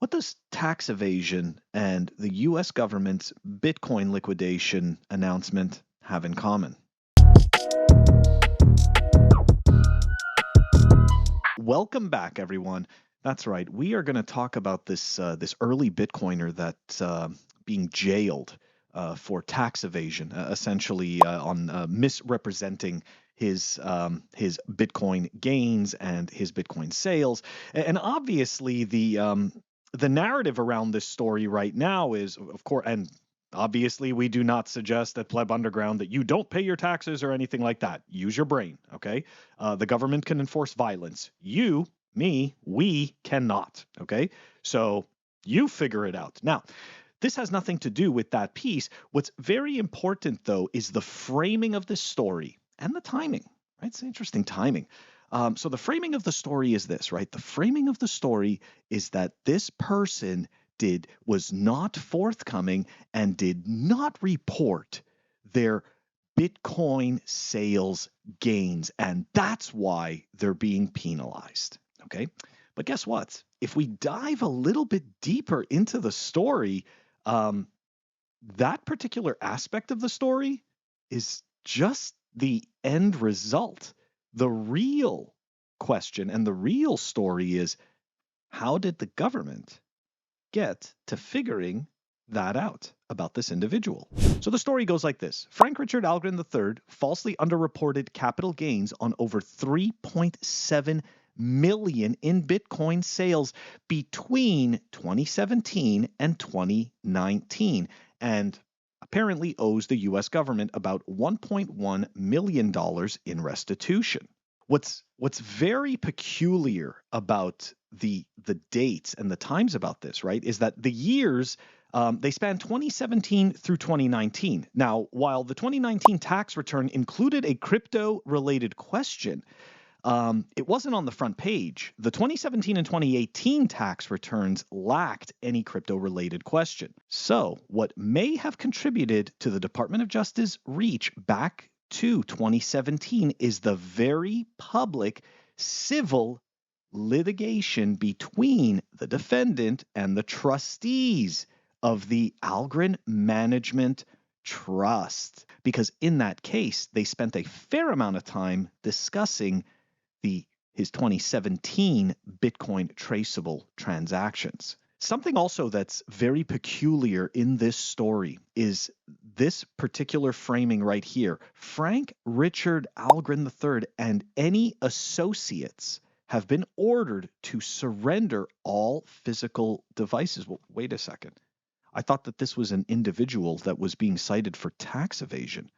What does tax evasion and the US government's Bitcoin liquidation announcement have in common? Welcome back, everyone. That's right. We are going to talk about this early Bitcoiner that's being jailed for tax evasion, essentially on misrepresenting his Bitcoin gains and his Bitcoin sales. And obviously, the narrative around this story right now is, of course, and obviously, we do not suggest at Pleb Underground that you don't pay your taxes or anything like that. Use your brain, okay? The government can enforce violence. You, me, we cannot, okay? So you figure it out. Now, this has nothing to do with that piece. What's very important, though, is the framing of this story and the timing, right? It's interesting timing. So the framing of the story is this, right? The framing of the story is that this person was not forthcoming and did not report their Bitcoin sales gains, and that's why they're being penalized. Okay, but guess what? If we dive a little bit deeper into the story, that particular aspect of the story is just the end result. The real question and the real story is, how did the government get to figuring that out about this individual? So the story goes like this. Frank Richard Algren III falsely underreported capital gains on over 3.7 million in Bitcoin sales between 2017 and 2019, and apparently owes the US government about $1.1 million in restitution. What's very peculiar about the dates and the times about this, right, is that the years they span 2017 through 2019. Now, while the 2019 tax return included a crypto-related question, it wasn't on the front page. The 2017 and 2018 tax returns lacked any crypto-related question. So, what may have contributed to the Department of Justice reach back to 2017 is the very public civil litigation between the defendant and the trustees of the Algren Management Trust. Because in that case, they spent a fair amount of time discussing his 2017 Bitcoin traceable transactions. Something also that's very peculiar in this story is this particular framing right here. Frank Richard Algren III and any associates have been ordered to surrender all physical devices. Well, wait a second. I thought that this was an individual that was being cited for tax evasion.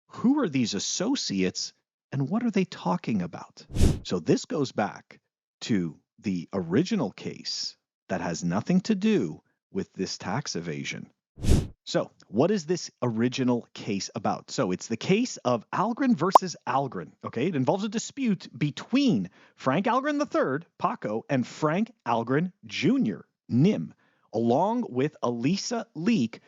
Who are these associates and what are they talking about? So this goes back to the original case that has nothing to do with this tax evasion. So what is this original case about? So it's the case of Algren versus Algren. Okay, it involves a dispute between Frank Algren III, Paco, and Frank Algren Jr., Nim, along with Elisa Leak,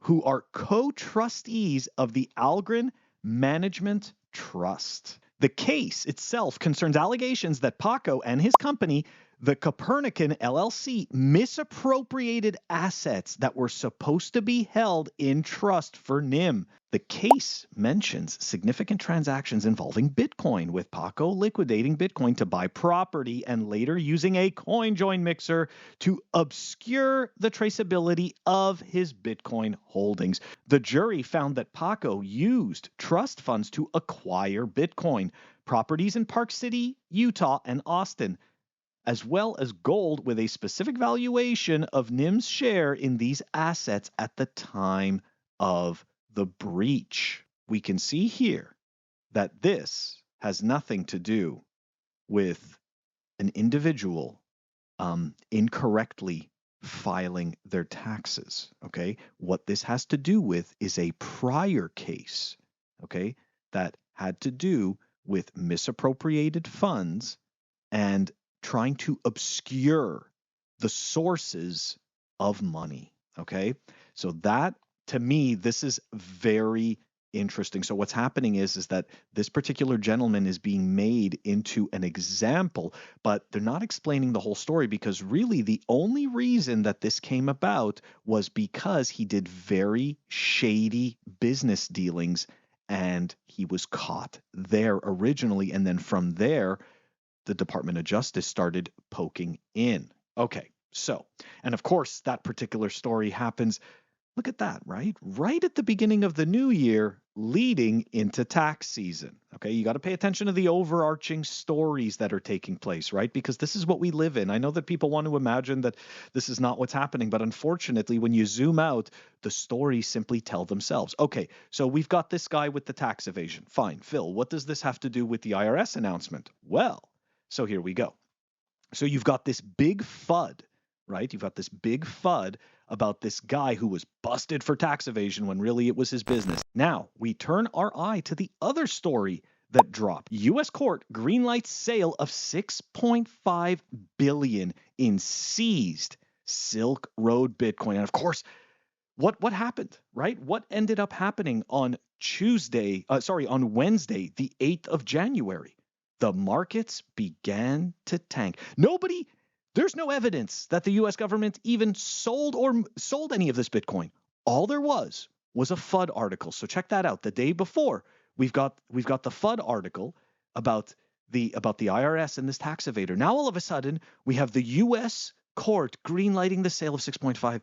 who are co-trustees of the Algren Management Trust. The case itself concerns allegations that Paco and his company, the Copernican LLC, misappropriated assets that were supposed to be held in trust for Nim. The case mentions significant transactions involving Bitcoin, with Paco liquidating Bitcoin to buy property and later using a coin join mixer to obscure the traceability of his Bitcoin holdings. The jury found that Paco used trust funds to acquire Bitcoin, properties in Park City, Utah, and Austin, as well as gold with a specific valuation of Nim's share in these assets at the time of the breach. We can see here that this has nothing to do with an individual incorrectly filing their taxes. Okay, what this has to do with is a prior case, okay, that had to do with misappropriated funds and trying to obscure the sources of money. Okay, so that, to me, this is very interesting. So what's happening is that this particular gentleman is being made into an example, but they're not explaining the whole story, because really the only reason that this came about was because he did very shady business dealings, and he was caught there originally. And then from there, the Department of Justice started poking in. Okay, so, and of course, that particular story happens, look at that, right? Right at the beginning of the new year, leading into tax season. Okay, you got to pay attention to the overarching stories that are taking place, right? Because this is what we live in. I know that people want to imagine that this is not what's happening, but unfortunately, when you zoom out, the stories simply tell themselves. Okay, so we've got this guy with the tax evasion. Fine. Phil, what does this have to do with the IRS announcement? Well, so here we go. So you've got this big FUD, right? You've got this big FUD about this guy who was busted for tax evasion when really it was his business. Now we turn our eye to the other story that dropped. U.S. court greenlights sale of $6.5 billion in seized Silk Road Bitcoin. And of course, what happened, right? What ended up happening on Wednesday, the 8th of January? The markets began to tank. There's no evidence that the US government even sold any of this Bitcoin. All there was a FUD article. So check that out. The day before, we've got the FUD article about the IRS and this tax evader. Now all of a sudden, we have the US court greenlighting the sale of 6.5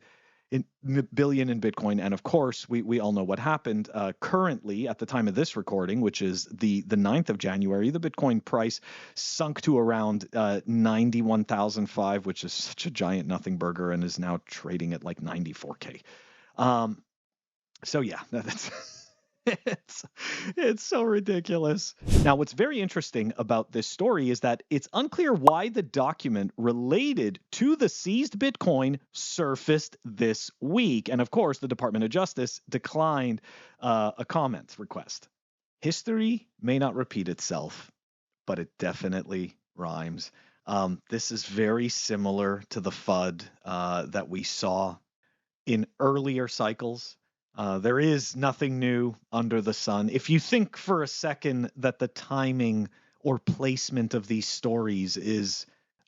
billion in Bitcoin. And of course, we all know what happened. Currently, at the time of this recording, which is the 9th of January, the Bitcoin price sunk to around 91,005, which is such a giant nothing burger, and is now trading at like 94K. So yeah, that's it's so ridiculous. Now, what's very interesting about this story is that it's unclear why the document related to the seized Bitcoin surfaced this week. And of course, the Department of Justice declined a comment request. History may not repeat itself, but it definitely rhymes. This is very similar to the FUD that we saw in earlier cycles. There is nothing new under the sun. If you think for a second that the timing or placement of these stories is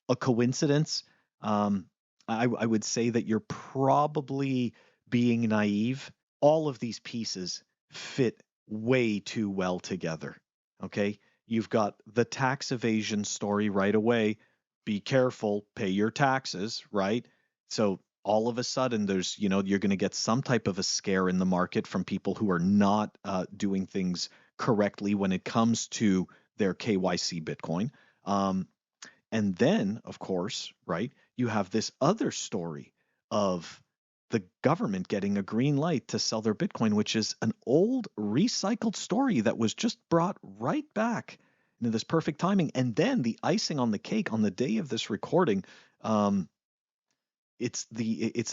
a coincidence, I would say that you're probably being naive. All of these pieces fit way too well together. Okay, you've got the tax evasion story right away. Be careful, pay your taxes, right? So all of a sudden you're going to get some type of a scare in the market from people who are not doing things correctly when it comes to their KYC Bitcoin. And then, of course, right, you have this other story of the government getting a green light to sell their Bitcoin, which is an old recycled story that was just brought right back into this perfect timing. And then the icing on the cake on the day of this recording, it's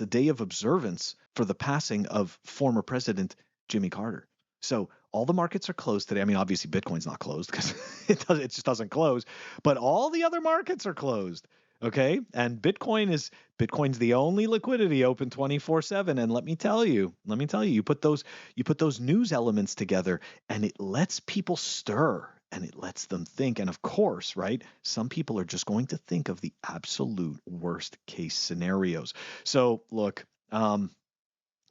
a day of observance for the passing of former President Jimmy Carter. So all the markets are closed today. I mean, obviously Bitcoin's not closed because it just doesn't close, but all the other markets are closed. Okay, and Bitcoin's the only liquidity open 24/7. And let me tell you, you put those news elements together, and it lets people stir. And it lets them think. And of course, right, some people are just going to think of the absolute worst case scenarios. So look,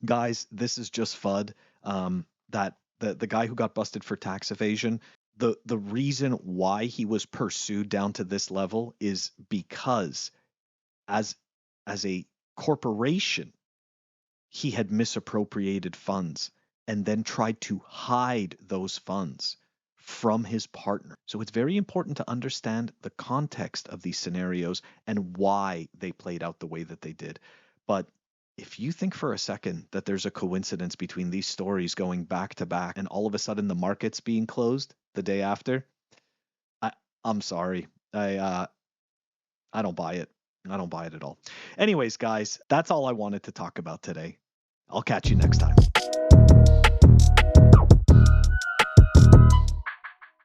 guys, this is just FUD. That the guy who got busted for tax evasion, the reason why he was pursued down to this level is because as a corporation, he had misappropriated funds and then tried to hide those funds from his partner. So it's very important to understand the context of these scenarios and why they played out the way that they did. But if you think for a second that there's a coincidence between these stories going back to back and all of a sudden the markets being closed the day after, I'm sorry. I don't buy it. I don't buy it at all. Anyways, guys, that's all I wanted to talk about today. I'll catch you next time.